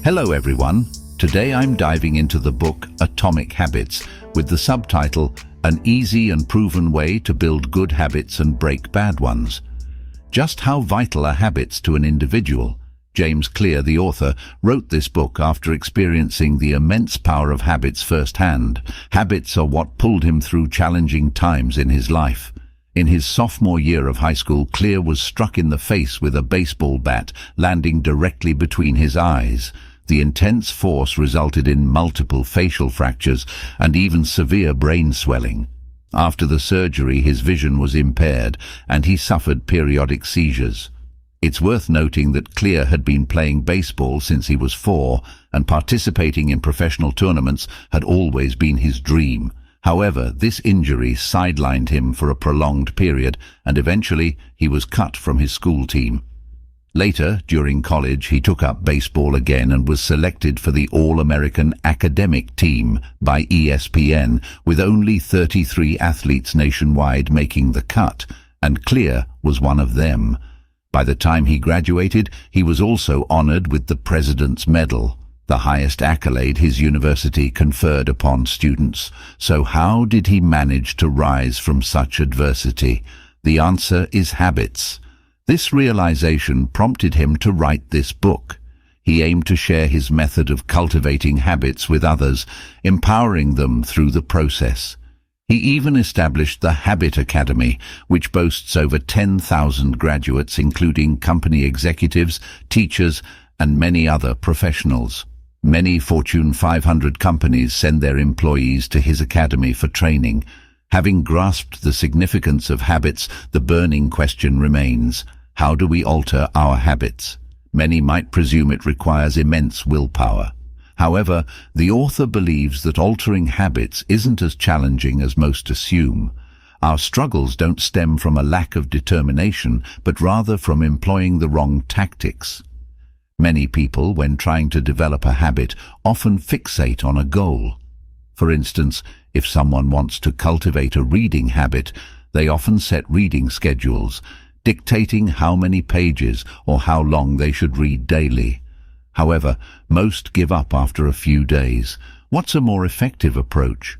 Hello everyone. Today I'm diving into the book Atomic Habits with the subtitle An Easy and Proven Way to Build Good Habits and Break Bad Ones. Just how vital are habits to an individual? James Clear, the author, wrote this book after experiencing the immense power of habits firsthand. Habits are what pulled him through challenging times in his life. In his sophomore year of high school, Clear was struck in the face with a baseball bat, landing directly between his eyes. The intense force resulted in multiple facial fractures and even severe brain swelling. After the surgery, his vision was impaired and he suffered periodic seizures. It's worth noting that Clear had been playing baseball since he was 4, and participating in professional tournaments had always been his dream. However, this injury sidelined him for a prolonged period, and eventually he was cut from his school team. Later, during college, he took up baseball again and was selected for the All-American Academic Team by ESPN, with only 33 athletes nationwide making the cut, and Clear was one of them. By the time he graduated, he was also honored with the President's Medal, the highest accolade his university conferred upon students. So how did he manage to rise from such adversity? The answer is habits. This realization prompted him to write this book. He aimed to share his method of cultivating habits with others, empowering them through the process. He even established the Habit Academy, which boasts over 10,000 graduates, including company executives, teachers, and many other professionals. Many Fortune 500 companies send their employees to his academy for training. Having grasped the significance of habits, the burning question remains: how do we alter our habits? Many might presume it requires immense willpower. However, the author believes that altering habits isn't as challenging as most assume. Our struggles don't stem from a lack of determination, but rather from employing the wrong tactics. Many people, when trying to develop a habit, often fixate on a goal. For instance, if someone wants to cultivate a reading habit, they often set reading schedules, dictating how many pages or how long they should read daily. However, most give up after a few days. What's a more effective approach?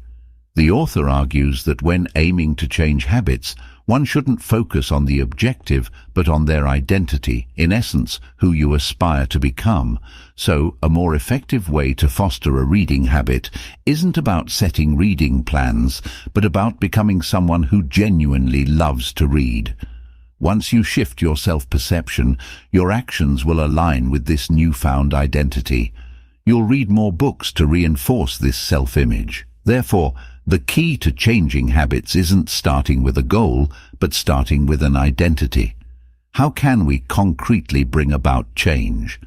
The author argues that when aiming to change habits, one shouldn't focus on the objective, but on their identity, in essence, who you aspire to become. So, a more effective way to foster a reading habit isn't about setting reading plans, but about becoming someone who genuinely loves to read. Once you shift your self-perception, your actions will align with this newfound identity. You'll read more books to reinforce this self-image. Therefore, the key to changing habits isn't starting with a goal, but starting with an identity. How can we concretely bring about change?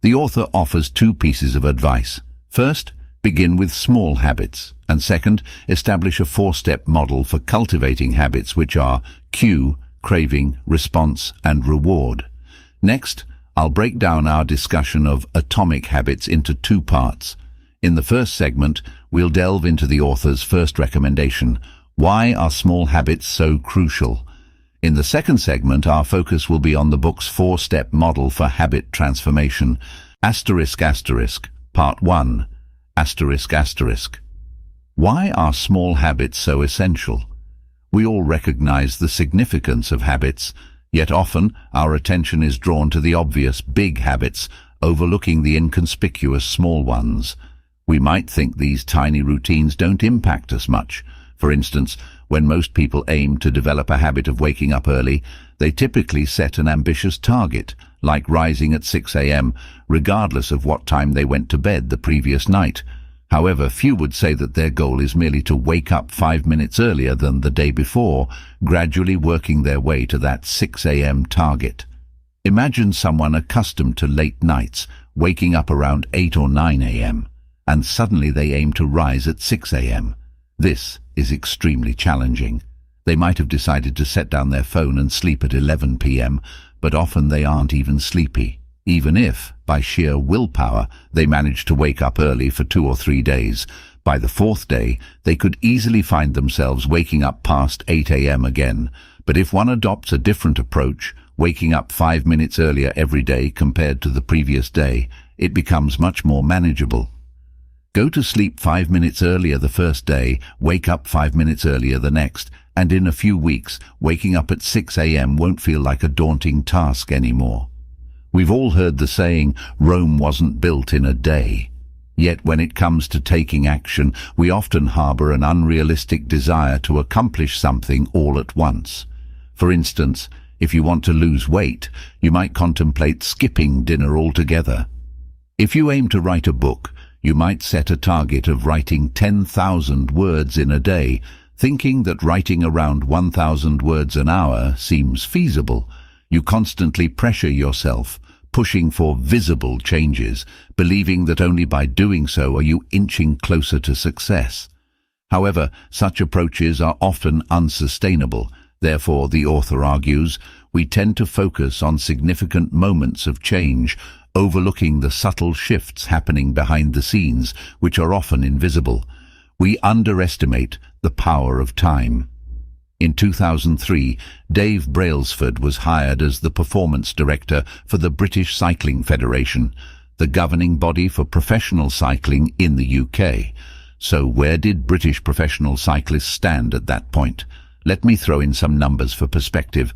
The author offers 2 pieces of advice. First, begin with small habits. And second, establish a 4-step model for cultivating habits, which are cue, craving, response, and reward. Next, I'll break down our discussion of atomic habits into 2 parts. In the first segment, we'll delve into the author's first recommendation: why are small habits so crucial? In the second segment, our focus will be on the book's 4-step model for habit transformation. Part 1. Why are small habits so essential? We all recognize the significance of habits, yet often our attention is drawn to the obvious big habits, overlooking the inconspicuous small ones. We might think these tiny routines don't impact us much. For instance, when most people aim to develop a habit of waking up early, they typically set an ambitious target, like rising at 6 a.m., regardless of what time they went to bed the previous night. However, few would say that their goal is merely to wake up 5 minutes earlier than the day before, gradually working their way to that 6 a.m. target. Imagine someone accustomed to late nights, waking up around 8 or 9 a.m., and suddenly they aim to rise at 6 a.m. This is extremely challenging. They might have decided to set down their phone and sleep at 11 p.m., but often they aren't even sleepy. Even if, by sheer willpower, they manage to wake up early for 2 or 3 days, by the 4th day, they could easily find themselves waking up past 8 a.m. again. But if one adopts a different approach, waking up 5 minutes earlier every day compared to the previous day, it becomes much more manageable. Go to sleep 5 minutes earlier the first day, wake up 5 minutes earlier the next, and in a few weeks, waking up at 6 a.m. won't feel like a daunting task anymore. We've all heard the saying, Rome wasn't built in a day. Yet when it comes to taking action, we often harbor an unrealistic desire to accomplish something all at once. For instance, if you want to lose weight, you might contemplate skipping dinner altogether. If you aim to write a book, you might set a target of writing 10,000 words in a day, thinking that writing around 1,000 words an hour seems feasible. You constantly pressure yourself, pushing for visible changes, believing that only by doing so are you inching closer to success. However, such approaches are often unsustainable. Therefore, the author argues, we tend to focus on significant moments of change, overlooking the subtle shifts happening behind the scenes, which are often invisible. We underestimate the power of time. In 2003, Dave Brailsford was hired as the performance director for the British Cycling Federation, the governing body for professional cycling in the UK. So where did British professional cyclists stand at that point? Let me throw in some numbers for perspective.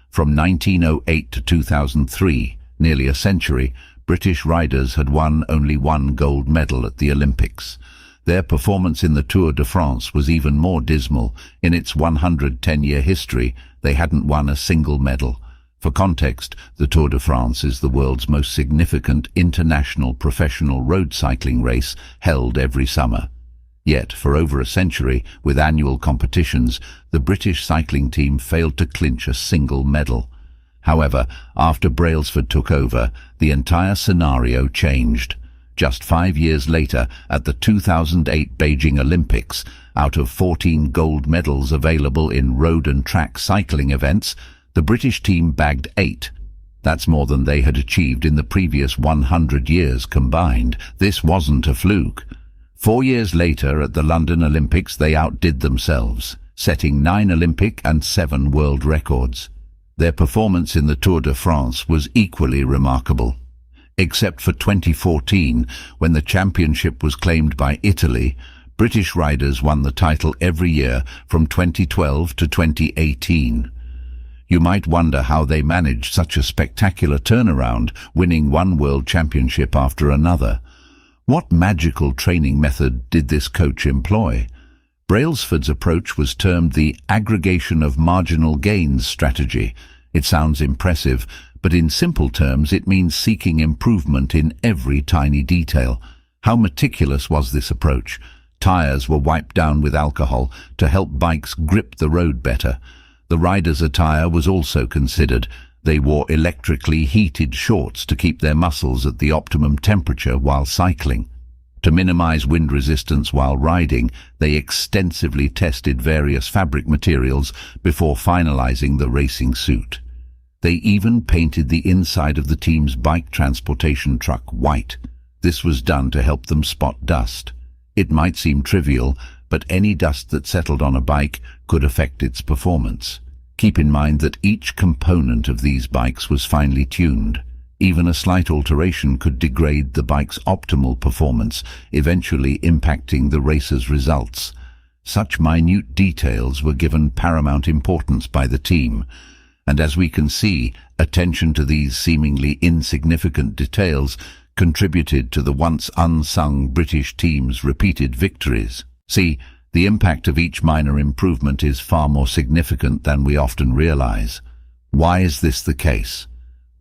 From 1908 to 2003, nearly a century, British riders had won only one gold medal at the Olympics. Their performance in the Tour de France was even more dismal. In its 110-year history, they hadn't won a single medal. For context, the Tour de France is the world's most significant international professional road cycling race held every summer. Yet, for over a century, with annual competitions, the British cycling team failed to clinch a single medal. However, after Brailsford took over, the entire scenario changed. Just 5 years later, at the 2008 Beijing Olympics, out of 14 gold medals available in road and track cycling events, the British team bagged 8. That's more than they had achieved in the previous 100 years combined. This wasn't a fluke. 4 years later, at the London Olympics, they outdid themselves, setting 9 Olympic and 7 world records. Their performance in the Tour de France was equally remarkable. Except for 2014, when the championship was claimed by Italy, British riders won the title every year from 2012 to 2018. You might wonder how they managed such a spectacular turnaround, winning one world championship after another. What magical training method did this coach employ? Brailsford's approach was termed the aggregation of marginal gains strategy. It sounds impressive, but in simple terms it means seeking improvement in every tiny detail. How meticulous was this approach? Tires were wiped down with alcohol to help bikes grip the road better. The rider's attire was also considered. They wore electrically heated shorts to keep their muscles at the optimum temperature while cycling. To minimize wind resistance while riding, they extensively tested various fabric materials before finalizing the racing suit. They even painted the inside of the team's bike transportation truck white. This was done to help them spot dust. It might seem trivial, but any dust that settled on a bike could affect its performance. Keep in mind that each component of these bikes was finely tuned. Even a slight alteration could degrade the bike's optimal performance, eventually impacting the racer's results. Such minute details were given paramount importance by the team, and as we can see, attention to these seemingly insignificant details contributed to the once unsung British team's repeated victories. See, the impact of each minor improvement is far more significant than we often realize. Why is this the case?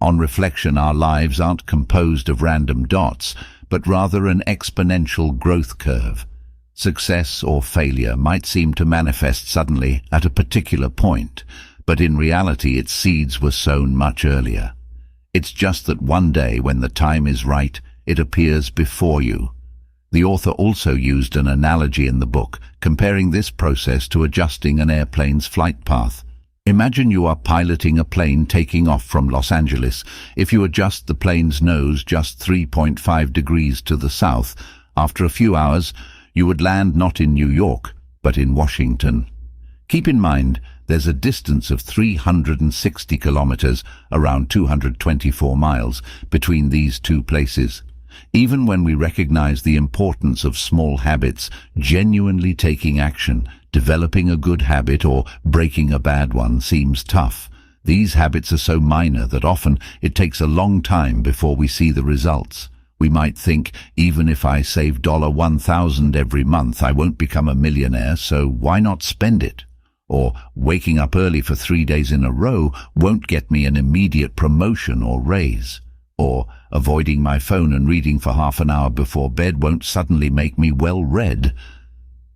On reflection, our lives aren't composed of random dots, but rather an exponential growth curve. Success or failure might seem to manifest suddenly at a particular point, but in reality its seeds were sown much earlier. It's just that one day, when the time is right, it appears before you. The author also used an analogy in the book, comparing this process to adjusting an airplane's flight path. Imagine you are piloting a plane taking off from Los Angeles. If you adjust the plane's nose just 3.5 degrees to the south, after a few hours, you would land not in New York, but in Washington. Keep in mind, there's a distance of 360 kilometers, around 224 miles, between these two places. Even when we recognize the importance of small habits, genuinely taking action, developing a good habit or breaking a bad one seems tough. These habits are so minor that often it takes a long time before we see the results. We might think, even if I save $1,000 every month, I won't become a millionaire, so why not spend it? Or waking up early for 3 days in a row won't get me an immediate promotion or raise. Or avoiding my phone and reading for half an hour before bed won't suddenly make me well read.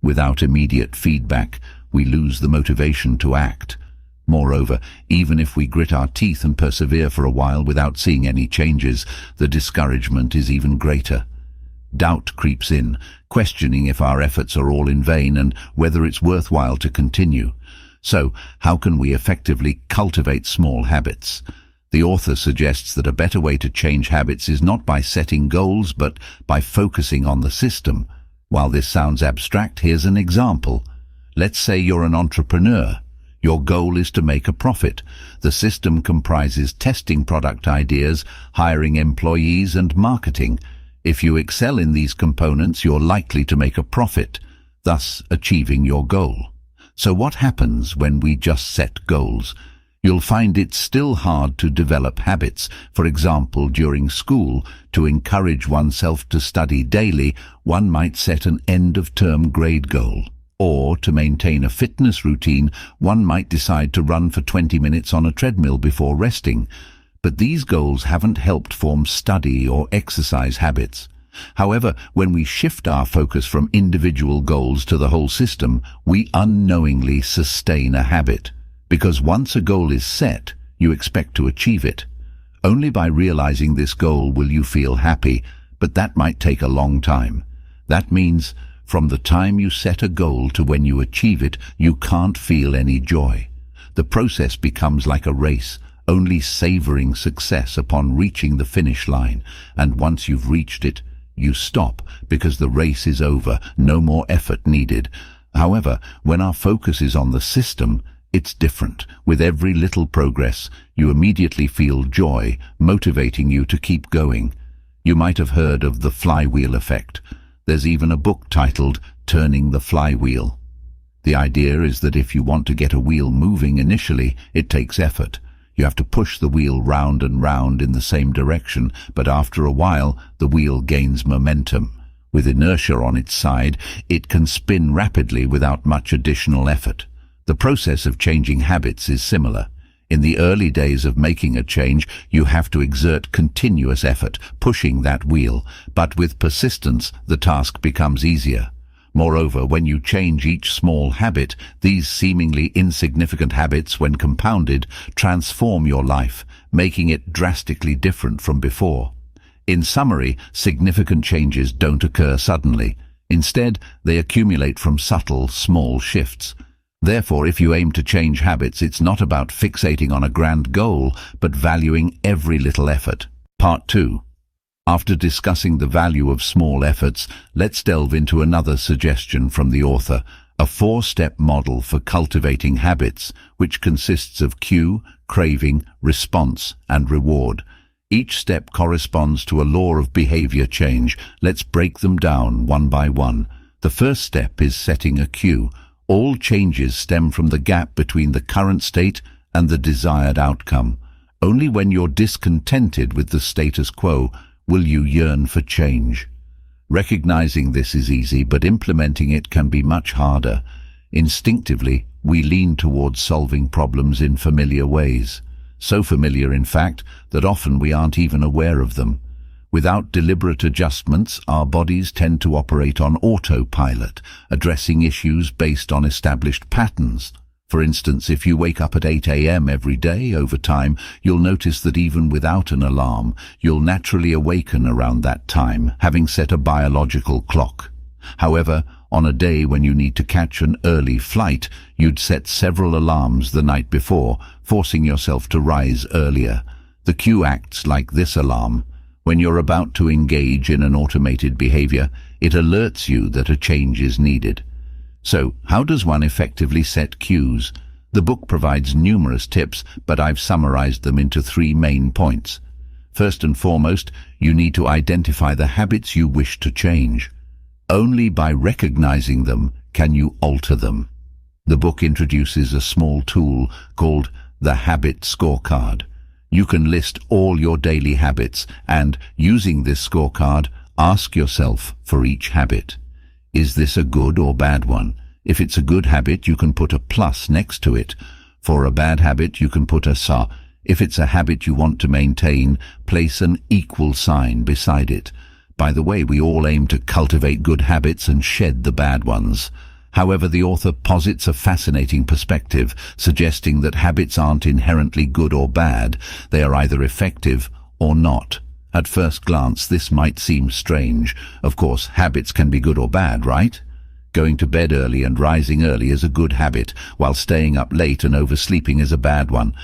Without immediate feedback, we lose the motivation to act. Moreover, even if we grit our teeth and persevere for a while without seeing any changes, the discouragement is even greater. Doubt creeps in, questioning if our efforts are all in vain and whether it's worthwhile to continue. So, how can we effectively cultivate small habits? The author suggests that a better way to change habits is not by setting goals, but by focusing on the system. While this sounds abstract, here's an example. Let's say you're an entrepreneur. Your goal is to make a profit. The system comprises testing product ideas, hiring employees, and marketing. If you excel in these components, you're likely to make a profit, thus achieving your goal. So what happens when we just set goals? You'll find it's still hard to develop habits. For example, during school, to encourage oneself to study daily, one might set an end-of-term grade goal. Or, to maintain a fitness routine, one might decide to run for 20 minutes on a treadmill before resting. But these goals haven't helped form study or exercise habits. However, when we shift our focus from individual goals to the whole system, we unknowingly sustain a habit. Because once a goal is set, you expect to achieve it. Only by realizing this goal will you feel happy, but that might take a long time. That means, from the time you set a goal to when you achieve it, you can't feel any joy. The process becomes like a race, only savoring success upon reaching the finish line, and once you've reached it, you stop because the race is over, no more effort needed. However, when our focus is on the system, it's different. With every little progress, you immediately feel joy, motivating you to keep going. You might have heard of the flywheel effect. There's even a book titled Turning the Flywheel. The idea is that if you want to get a wheel moving initially, it takes effort. You have to push the wheel round and round in the same direction, but after a while, the wheel gains momentum. With inertia on its side, it can spin rapidly without much additional effort. The process of changing habits is similar. In the early days of making a change, you have to exert continuous effort, pushing that wheel, but with persistence, the task becomes easier. Moreover, when you change each small habit, these seemingly insignificant habits, when compounded, transform your life, making it drastically different from before. In summary, significant changes don't occur suddenly. Instead, they accumulate from subtle, small shifts. Therefore, if you aim to change habits, it's not about fixating on a grand goal, but valuing every little effort. Part 2. After discussing the value of small efforts, let's delve into another suggestion from the author, a 4-step model for cultivating habits, which consists of cue, craving, response, and reward. Each step corresponds to a law of behavior change. Let's break them down one by one. The first step is setting a cue. All changes stem from the gap between the current state and the desired outcome. Only when you're discontented with the status quo will you yearn for change. Recognizing this is easy, but implementing it can be much harder. Instinctively, we lean towards solving problems in familiar ways. So familiar, in fact, that often we aren't even aware of them. Without deliberate adjustments, our bodies tend to operate on autopilot, addressing issues based on established patterns. For instance, if you wake up at 8 a.m. every day, over time, you'll notice that even without an alarm, you'll naturally awaken around that time, having set a biological clock. However, on a day when you need to catch an early flight, you'd set several alarms the night before, forcing yourself to rise earlier. The cue acts like this alarm. When you're about to engage in an automated behavior, it alerts you that a change is needed. So, how does one effectively set cues? The book provides numerous tips, but I've summarized them into 3 main points. First and foremost, you need to identify the habits you wish to change. Only by recognizing them can you alter them. The book introduces a small tool called the Habit Scorecard. You can list all your daily habits and, using this scorecard, ask yourself for each habit. Is this a good or bad one? If it's a good habit, you can put a plus next to it. For a bad habit, you can put a sa. If it's a habit you want to maintain, place an equal sign beside it. By the way, we all aim to cultivate good habits and shed the bad ones. However, the author posits a fascinating perspective, suggesting that habits aren't inherently good or bad. They are either effective or not. At first glance, this might seem strange. Of course, habits can be good or bad, right? Going to bed early and rising early is a good habit, while staying up late and oversleeping is a bad one.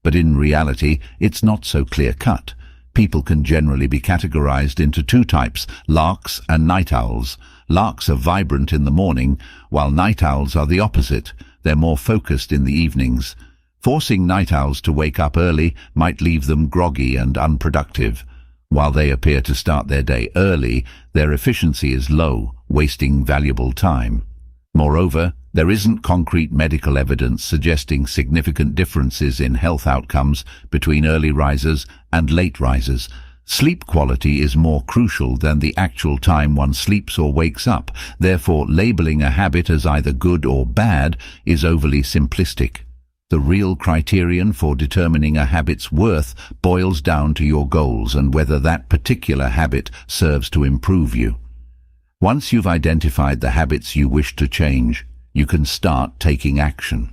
But in reality, it's not so clear-cut. People can generally be categorized into two types, larks and night owls. Larks are vibrant in the morning, while night owls are the opposite. They're more focused in the evenings. Forcing night owls to wake up early might leave them groggy and unproductive. While they appear to start their day early, their efficiency is low, wasting valuable time. Moreover, there isn't concrete medical evidence suggesting significant differences in health outcomes between early risers and late risers. Sleep quality is more crucial than the actual time one sleeps or wakes up. Therefore, labeling a habit as either good or bad is overly simplistic. The real criterion for determining a habit's worth boils down to your goals and whether that particular habit serves to improve you. Once you've identified the habits you wish to change, you can start taking action.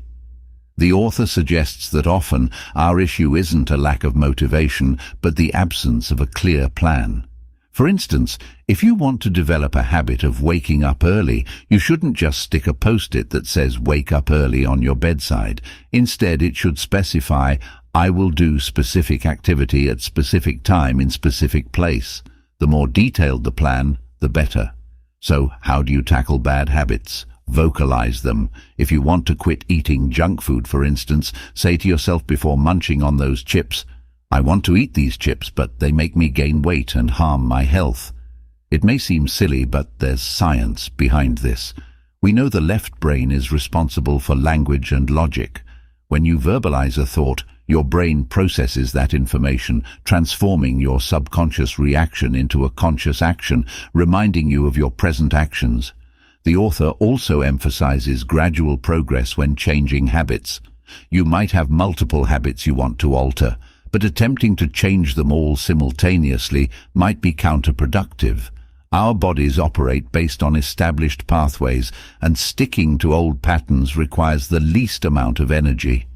The author suggests that often our issue isn't a lack of motivation, but the absence of a clear plan. For instance, if you want to develop a habit of waking up early, you shouldn't just stick a post-it that says "wake up early" on your bedside. Instead, it should specify, "I will do specific activity at specific time in specific place." The more detailed the plan, the better. So, how do you tackle bad habits? Vocalize them. If you want to quit eating junk food, for instance, say to yourself before munching on those chips, "I want to eat these chips, but they make me gain weight and harm my health." It may seem silly, but there's science behind this. We know the left brain is responsible for language and logic. When you verbalize a thought, your brain processes that information, transforming your subconscious reaction into a conscious action, reminding you of your present actions. The author also emphasizes gradual progress when changing habits. You might have multiple habits you want to alter, but attempting to change them all simultaneously might be counterproductive. Our bodies operate based on established pathways, and sticking to old patterns requires the least amount of energy.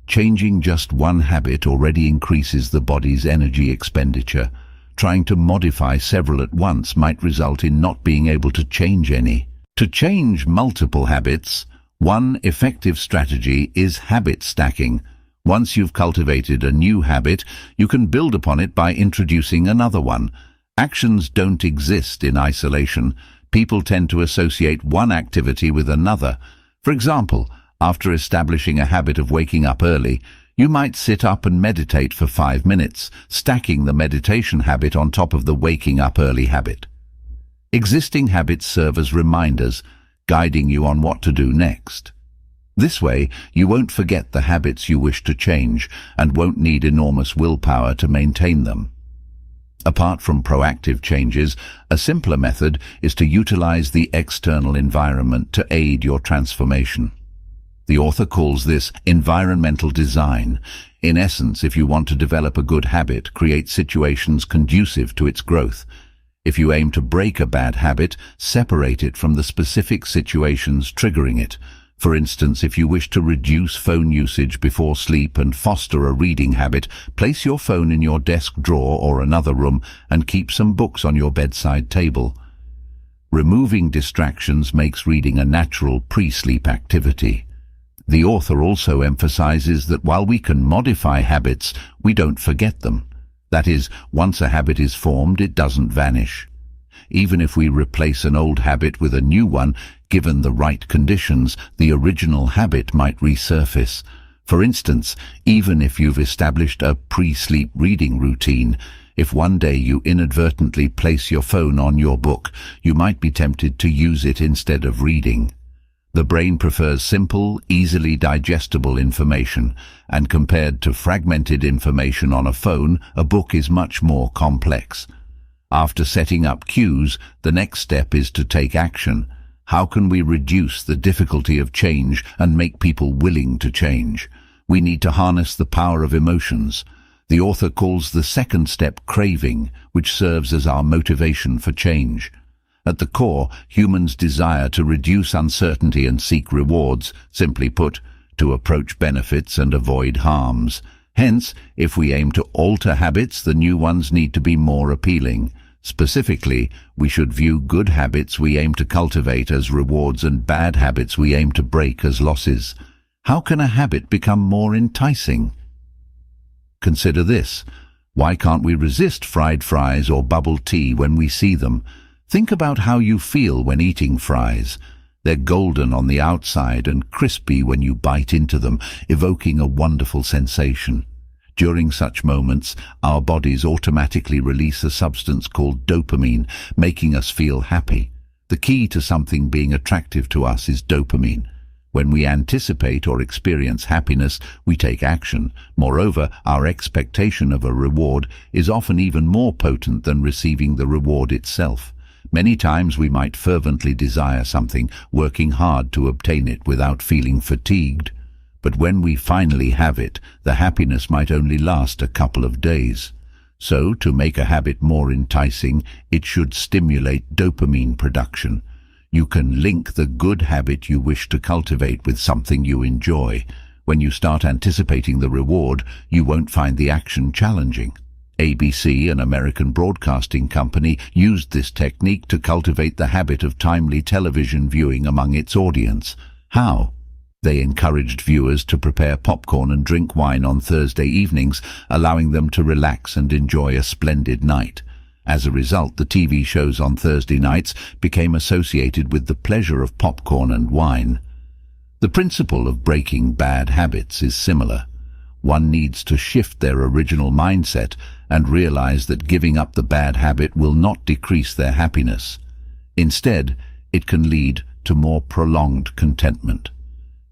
Changing just one habit already increases the body's energy expenditure. Trying to modify several at once might result in not being able to change any. To change multiple habits, one effective strategy is habit stacking. Once you've cultivated a new habit, you can build upon it by introducing another one. Actions don't exist in isolation. People tend to associate one activity with another. For example, after establishing a habit of waking up early, you might sit up and meditate for 5 minutes, stacking the meditation habit on top of the waking up early habit. Existing habits serve as reminders, guiding you on what to do next. This way, you won't forget the habits you wish to change and won't need enormous willpower to maintain them. Apart from proactive changes, a simpler method is to utilize the external environment to aid your transformation. The author calls this environmental design. In essence, if you want to develop a good habit, create situations conducive to its growth. If you aim to break a bad habit, separate it from the specific situations triggering it. For instance, if you wish to reduce phone usage before sleep and foster a reading habit, place your phone in your desk drawer or another room and keep some books on your bedside table. Removing distractions makes reading a natural pre-sleep activity. The author also emphasizes that while we can modify habits, we don't forget them. That is, once a habit is formed, it doesn't vanish. Even if we replace an old habit with a new one, given the right conditions, the original habit might resurface. For instance, even if you've established a pre-sleep reading routine, If one day you inadvertently place your phone on your book, you might be tempted to use it instead of reading. The brain prefers simple, easily digestible information, and compared to fragmented information on a phone, a book is much more complex. After setting up cues, the next step is to take action. How can we reduce the difficulty of change and make people willing to change? We need to harness the power of emotions. The author calls the second step craving, which serves as our motivation for change. At the core, humans desire to reduce uncertainty and seek rewards, simply put, to approach benefits and avoid harms. Hence, if we aim to alter habits, the new ones need to be more appealing. Specifically, we should view good habits we aim to cultivate as rewards and bad habits we aim to break as losses. How can a habit become more enticing? Consider this. Why can't we resist fried fries or bubble tea when we see them? Think about how you feel when eating fries. They're golden on the outside and crispy when you bite into them, evoking a wonderful sensation. During such moments, our bodies automatically release a substance called dopamine, making us feel happy. The key to something being attractive to us is dopamine. When we anticipate or experience happiness, we take action. Moreover, our expectation of a reward is often even more potent than receiving the reward itself. Many times we might fervently desire something, working hard to obtain it without feeling fatigued. But when we finally have it, the happiness might only last a couple of days. So, to make a habit more enticing, it should stimulate dopamine production. You can link the good habit you wish to cultivate with something you enjoy. When you start anticipating the reward, you won't find the action challenging. ABC, an American broadcasting company, used this technique to cultivate the habit of timely television viewing among its audience. How? They encouraged viewers to prepare popcorn and drink wine on Thursday evenings, allowing them to relax and enjoy a splendid night. As a result, the TV shows on Thursday nights became associated with the pleasure of popcorn and wine. The principle of breaking bad habits is similar. One needs to shift their original mindset and realize that giving up the bad habit will not decrease their happiness. Instead, it can lead to more prolonged contentment.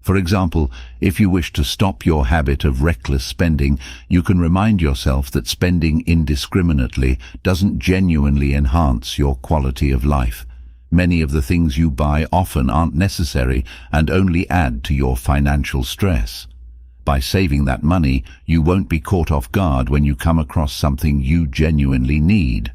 For example, if you wish to stop your habit of reckless spending, you can remind yourself that spending indiscriminately doesn't genuinely enhance your quality of life. Many of the things you buy often aren't necessary and only add to your financial stress. By saving that money, you won't be caught off guard when you come across something you genuinely need.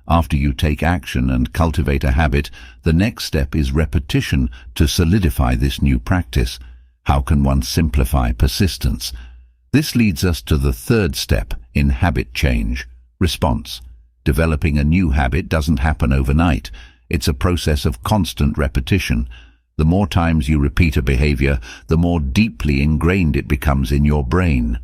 After you take action and cultivate a habit, the next step is repetition to solidify this new practice. How can one simplify persistence? This leads us to the third step in habit change: response. Developing a new habit doesn't happen overnight. It's a process of constant repetition. The more times you repeat a behavior, the more deeply ingrained it becomes in your brain.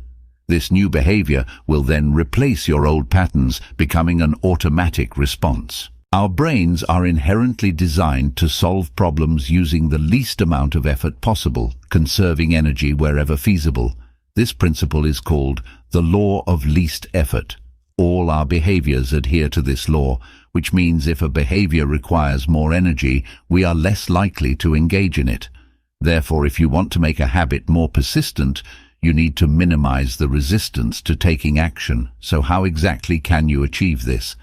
This new behavior will then replace your old patterns, becoming an automatic response. Our brains are inherently designed to solve problems using the least amount of effort possible, conserving energy wherever feasible. This principle is called the law of least effort. All our behaviors adhere to this law, which means if a behavior requires more energy, we are less likely to engage in it. Therefore, if you want to make a habit more persistent, you need to minimize the resistance to taking action. So how exactly can you achieve this?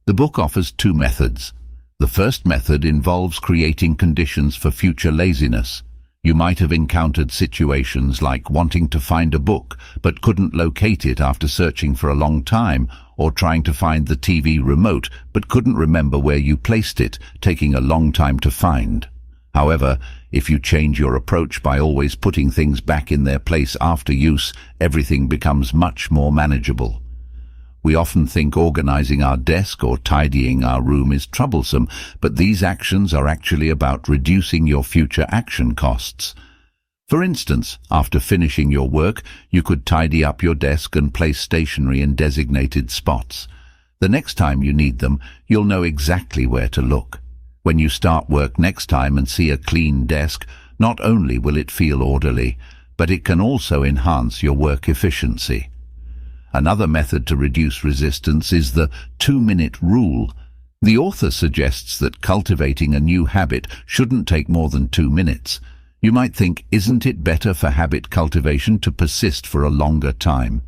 The book offers two methods. The first method involves creating conditions for future laziness. You might have encountered situations like wanting to find a book but couldn't locate it after searching for a long time, or trying to find the TV remote but couldn't remember where you placed it, taking a long time to find. However, if you change your approach by always putting things back in their place after use, everything becomes much more manageable. We often think organizing our desk or tidying our room is troublesome, but these actions are actually about reducing your future action costs. For instance, after finishing your work, you could tidy up your desk and place stationery in designated spots. The next time you need them, you'll know exactly where to look. When you start work next time and see a clean desk, not only will it feel orderly, but it can also enhance your work efficiency. Another method to reduce resistance is the 2-minute rule. The author suggests that cultivating a new habit shouldn't take more than 2 minutes. You might think, isn't it better for habit cultivation to persist for a longer time?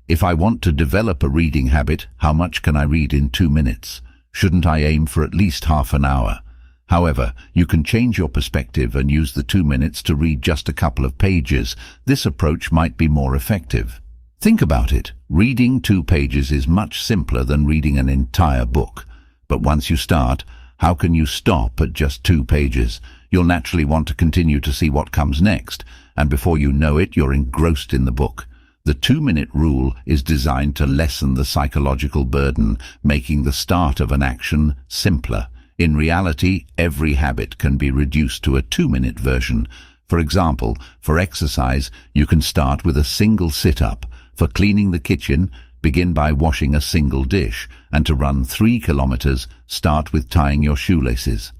If I want to develop a reading habit, how much can I read in 2 minutes? Shouldn't I aim for at least half an hour? However, you can change your perspective and use the 2 minutes to read just a couple of pages. This approach might be more effective. Think about it. Reading 2 pages is much simpler than reading an entire book. But once you start, how can you stop at just 2 pages? You'll naturally want to continue to see what comes next, and before you know it, you're engrossed in the book. The 2-minute rule is designed to lessen the psychological burden, making the start of an action simpler. In reality, every habit can be reduced to a 2-minute version. For example, for exercise, you can start with a single sit-up. For cleaning the kitchen, begin by washing a single dish, and to run 3 kilometers, start with tying your shoelaces.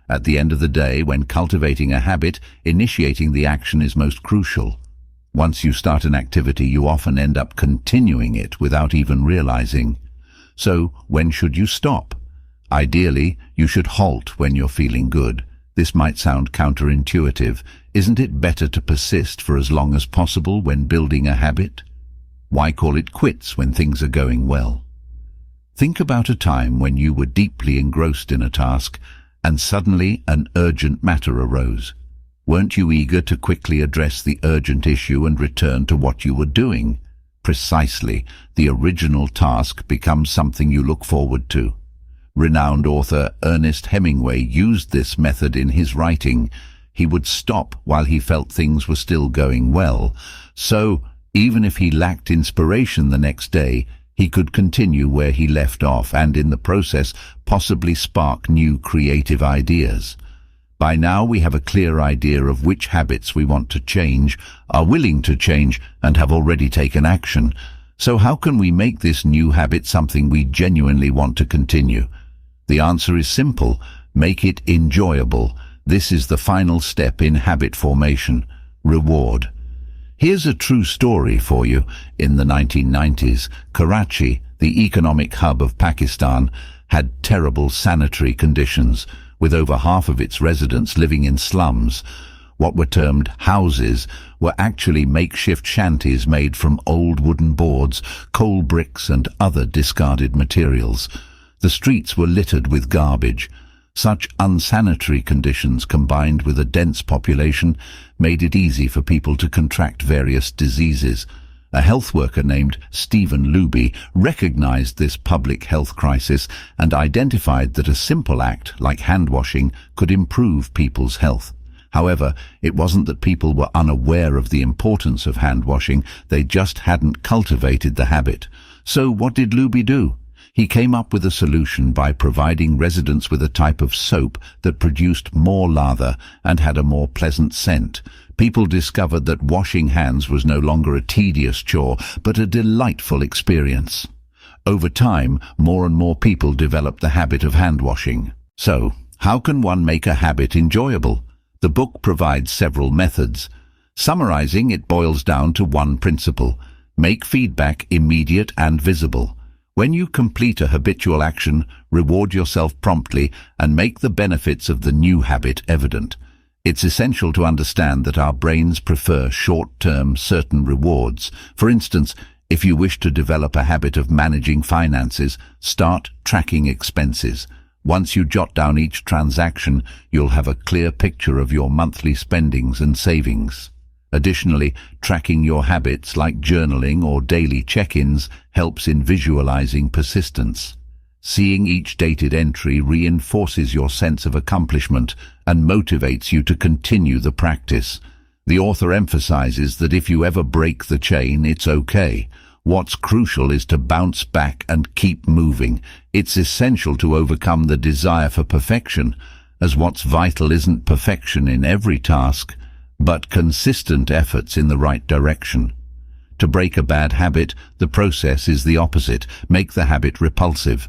At the end of the day, when cultivating a habit, initiating the action is most crucial. Once you start an activity, you often end up continuing it without even realizing. So, when should you stop? Ideally, you should halt when you're feeling good. This might sound counterintuitive. Isn't it better to persist for as long as possible when building a habit? Why call it quits when things are going well? Think about a time when you were deeply engrossed in a task and suddenly an urgent matter arose. Weren't you eager to quickly address the urgent issue and return to what you were doing? Precisely, the original task becomes something you look forward to. Renowned author Ernest Hemingway used this method in his writing. He would stop while he felt things were still going well. So, even if he lacked inspiration the next day, he could continue where he left off and in the process possibly spark new creative ideas. By now we have a clear idea of which habits we want to change, are willing to change, and have already taken action. So how can we make this new habit something we genuinely want to continue? The answer is simple. Make it enjoyable. This is the final step in habit formation. Reward. Here's a true story for you. In the 1990s, Karachi, the economic hub of Pakistan, had terrible sanitary conditions, with over half of its residents living in slums. What were termed houses were actually makeshift shanties made from old wooden boards, coal bricks and other discarded materials. The streets were littered with garbage. Such unsanitary conditions combined with a dense population made it easy for people to contract various diseases. A health worker named Stephen Luby recognized this public health crisis and identified that a simple act like hand washing could improve people's health. However, it wasn't that people were unaware of the importance of hand washing, they just hadn't cultivated the habit. So what did Luby do? He came up with a solution by providing residents with a type of soap that produced more lather and had a more pleasant scent. People discovered that washing hands was no longer a tedious chore, but a delightful experience. Over time, more and more people developed the habit of hand washing. So, how can one make a habit enjoyable? The book provides several methods. Summarizing, it boils down to one principle: make feedback immediate and visible. When you complete a habitual action, reward yourself promptly and make the benefits of the new habit evident. It's essential to understand that our brains prefer short-term certain rewards. For instance, if you wish to develop a habit of managing finances, start tracking expenses. Once you jot down each transaction, you'll have a clear picture of your monthly spendings and savings. Additionally, tracking your habits like journaling or daily check-ins helps in visualizing persistence. Seeing each dated entry reinforces your sense of accomplishment and motivates you to continue the practice. The author emphasizes that if you ever break the chain, it's okay. What's crucial is to bounce back and keep moving. It's essential to overcome the desire for perfection, as what's vital isn't perfection in every task, but consistent efforts in the right direction. To break a bad habit, the process is the opposite. Make the habit repulsive.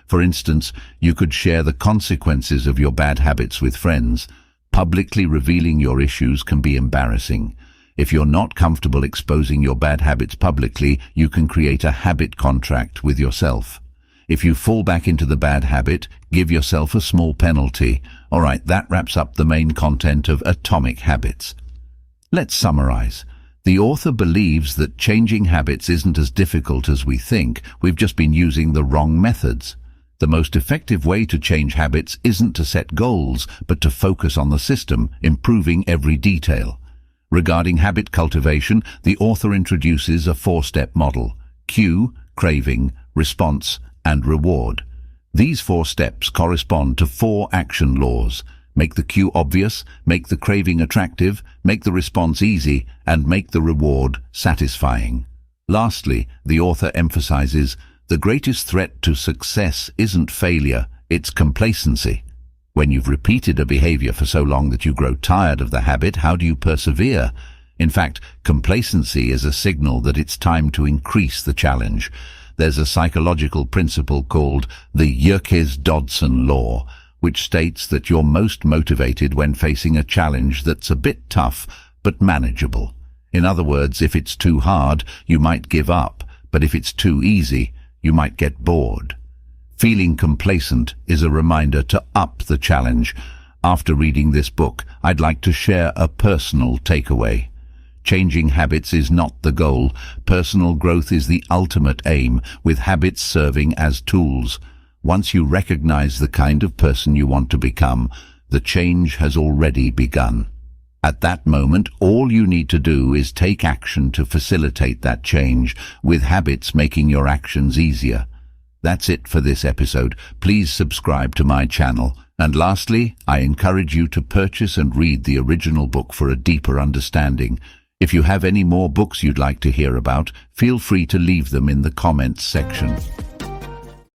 For instance, you could share the consequences of your bad habits with friends. Publicly revealing your issues can be embarrassing. If you're not comfortable exposing your bad habits publicly, you can create a habit contract with yourself. If you fall back into the bad habit, give yourself a small penalty. All right, that wraps up the main content of Atomic Habits. Let's summarize. The author believes that changing habits isn't as difficult as we think. We've just been using the wrong methods. The most effective way to change habits isn't to set goals, but to focus on the system, improving every detail. Regarding habit cultivation, the author introduces a 4-step model: cue, craving, response, and reward. These 4 steps correspond to 4 action laws: make the cue obvious, make the craving attractive, make the response easy, and make the reward satisfying. Lastly, the author emphasizes, the greatest threat to success isn't failure, it's complacency. When you've repeated a behavior for so long that you grow tired of the habit, how do you persevere? In fact, complacency is a signal that it's time to increase the challenge. There's a psychological principle called the Yerkes-Dodson law, which states that you're most motivated when facing a challenge that's a bit tough but manageable. In other words, if it's too hard, you might give up, but if it's too easy, you might get bored. Feeling complacent is a reminder to up the challenge. After reading this book, I'd like to share a personal takeaway. Changing habits is not the goal. Personal growth is the ultimate aim, with habits serving as tools. Once you recognize the kind of person you want to become, the change has already begun. At that moment, all you need to do is take action to facilitate that change, with habits making your actions easier. That's it for this episode. Please subscribe to my channel. And lastly, I encourage you to purchase and read the original book for a deeper understanding. If you have any more books you'd like to hear about, feel free to leave them in the comments section.